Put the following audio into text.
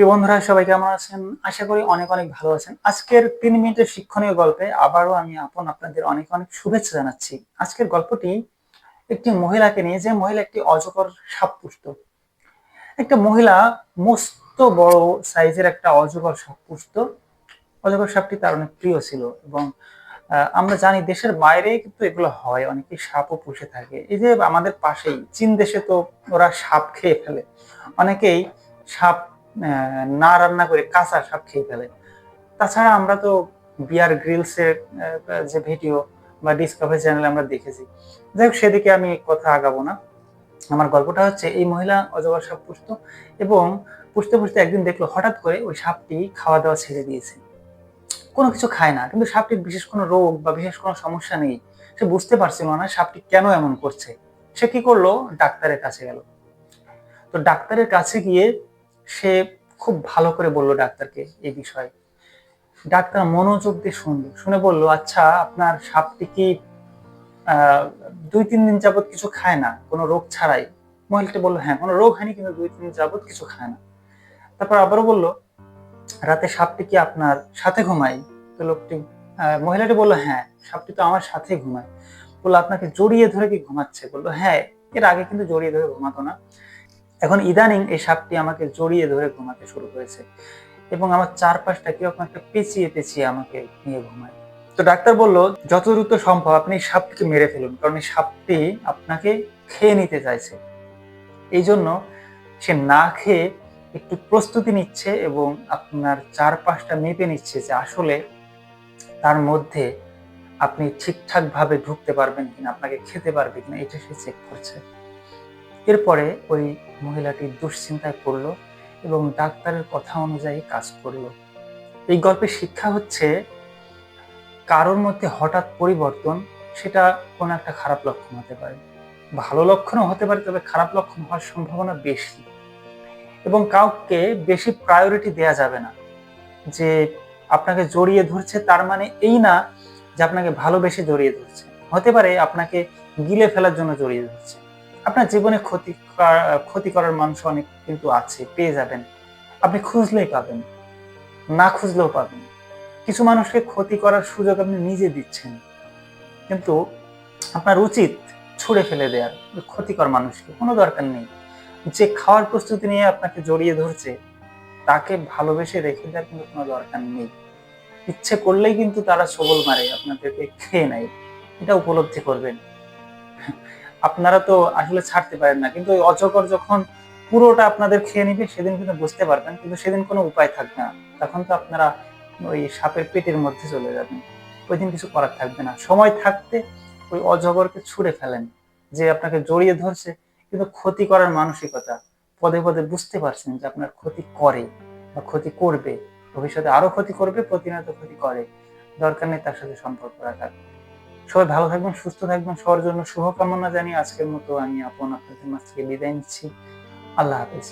প্রিয় বন্ধুরা, সবাই কেমন আছেন? আশা করি অনেক অনেক ভালো আছেন। আজকের 3 মিনিটের শিক্ষণীয় গল্পে আবারও আমি আপনাদের অনেক অনেক শুভেচ্ছা জানাচ্ছি। আজকের গল্পটি একটি মহিলাকে নিয়ে, যে মহিলা একটি অজগর সাপ পুষত। একটা মহিলা মস্ত বড় সাইজের একটা অজগর সাপ পুষত। অজগর সাপটি তার অনেক প্রিয় ছিল এবং আমরা জানি দেশের বাইরে কিন্তু এগুলো হয়, অনেকে সাপও পুষে থাকে। এই যে আমাদের পাশেই চীন দেশে তো ওরা সাপ খেয়ে ফেলে, অনেকেই সাপ না রান্না করে কাঁচা সাপ খেয়ে ফেলে। তাছাড়া আমরা তো বিয়ার গ্রিলস এর যে ভিডিও বা ডিসকভারি চ্যানেলে আমরা দেখেছি। যাই হোক, সেদিকে আমি কথা আগাবো না। আমার গল্পটা হচ্ছে, এই মহিলা অজগর সাপ পুষতো এবং পুষতে পুষতে একদিন দেখলো হঠাৎ করে ওই সাপটি খাওয়া দাওয়া ছেড়ে দিয়েছে। কোনো কিছু খায় না, কিন্তু সাপটির বিশেষ কোনো রোগ বা বিশেষ কোনো সমস্যা নেই। সে বুঝতে পারছিল না সাপটি কেন এমন করছে। সে কি করলো, ডাক্তারের কাছে গেল। তো ডাক্তারের কাছে গিয়ে সে খুব ভালো করে বলল ডাক্তারকে এই বিষয়ে। ডাক্তার মনোযোগ দিয়ে শুনলো, শুনে বলল, আচ্ছা আপনার সাপটি কি 2-3 দিন যাবত কিছু খায় না, কোনো রোগ ছাড়াই? মহিলাটি বললো, হ্যাঁ, কোনো রোগ হয়নি, কিন্তু 2-3 দিন যাবত কিছু খায় না। তারপর আবারও বলল, রাতে সাপটি কি আপনার সাথে ঘুমায়? তো মহিলাটি বললো, হ্যাঁ, সাপটি তো আমার সাথে ঘুমায়। বললো, আপনাকে জড়িয়ে ধরে কি ঘুমাচ্ছে? বললো, হ্যাঁ, এর আগে কিন্তু জড়িয়ে ধরে ঘুমাতো না, এখন ইদানিং এই সাপটি আমাকে জড়িয়ে ধরে ঘুমাতে শুরু করেছে এবং আমার চারপাশটা কিরকম একটা পেঁচিয়ে পেঁচিয়ে আমাকে নিয়ে ঘুমায়। তো ডাক্তার বলল, যত দ্রুত সম্ভব আপনি এই সাপটিকে মেরে ফেলুন, কারণ এই সাপটি আপনাকে খেয়ে নিতে চাইছে। এই জন্য সে না খেয়ে একটু প্রস্তুতি নিচ্ছে এবং আপনার চারপাশটা মেপে নিচ্ছে যে আসলে তার মধ্যে আপনি ঠিকঠাক ভাবে ঢুকতে পারবেন কিনা, আপনাকে খেতে পারবে কিনা, এটা সে চেক করছে। এরপরে ওই মহিলাটি দুশ্চিন্তায় পড়লো এবং ডাক্তারের কথা অনুযায়ী কাজ করলো। এই গল্পের শিক্ষা হচ্ছে, কারোর মধ্যে হঠাৎ পরিবর্তন, সেটা কোনো একটা খারাপ লক্ষণ হতে পারে, ভালো লক্ষণও হতে পারে, তবে খারাপ লক্ষণ হওয়ার সম্ভাবনা বেশি। এবং কাউকে বেশি প্রায়োরিটি দেয়া যাবে না। যে আপনাকে জড়িয়ে ধরছে তার মানে এই না যে আপনাকে ভালোবেসে জড়িয়ে ধরছে। হতে পারে আপনাকে গিলে ফেলার জন্য জড়িয়ে ধরছে। আপনার জীবনে ক্ষতি করার মানুষ অনেক কিন্তু আছে, পেয়ে যাবেন। আপনি খুঁজলেই পাবেন, না খুঁজলেও পাবেন। কিছু মানুষকে ক্ষতি করার সুযোগ আপনি নিজে দিচ্ছেন, কিন্তু আপনার উচিত ছুঁড়ে ফেলে দেওয়ার ক্ষতিকর মানুষকে। কোনো দরকার নেই। যে খাওয়ার প্রস্তুতি নিয়ে আপনাকে জড়িয়ে ধরছে তাকে ভালোবেসে রেখে দেওয়ার কিন্তু কোনো দরকার নেই। ইচ্ছে করলেই কিন্তু তারা সবল মারে, আপনাদেরকে খেয়ে নেয়। এটা উপলব্ধি করবেন। আপনারা তো আসলে ছাড়তে পারেন না, কিন্তু ওই অজগর যখন পুরোটা আপনাদের খেয়ে নিবে সেদিন কিন্তু বুঝতে পারবেন, কিন্তু সেদিন কোনো উপায় থাকবে না। তখন তো আপনারা ওই সাপের পেটের মধ্যে চলে যাবেন, ওই দিন কিছু করার থাকবে না। সময় থাকতে ওই অজগরকে ছুঁড়ে ফেলেন। যে আপনাকে জড়িয়ে ধরছে কিন্তু ক্ষতি করার মানসিকতা, পদে পদে বুঝতে পারছেন যে আপনার ক্ষতি করে বা ক্ষতি করবে, ভবিষ্যতে আরো ক্ষতি করবে, প্রতিনিয়ত ক্ষতি করে, দরকার নেই তার সাথে সম্পর্ক রাখার। সবাই ভালো থাকবেন, সুস্থ থাকবেন। সবার জন্য শুভকামনা জানিয়ে আজকের মতো আমি আপনাদের মাঝ থেকে বিদায় নিচ্ছি। আল্লাহ হাফেজ।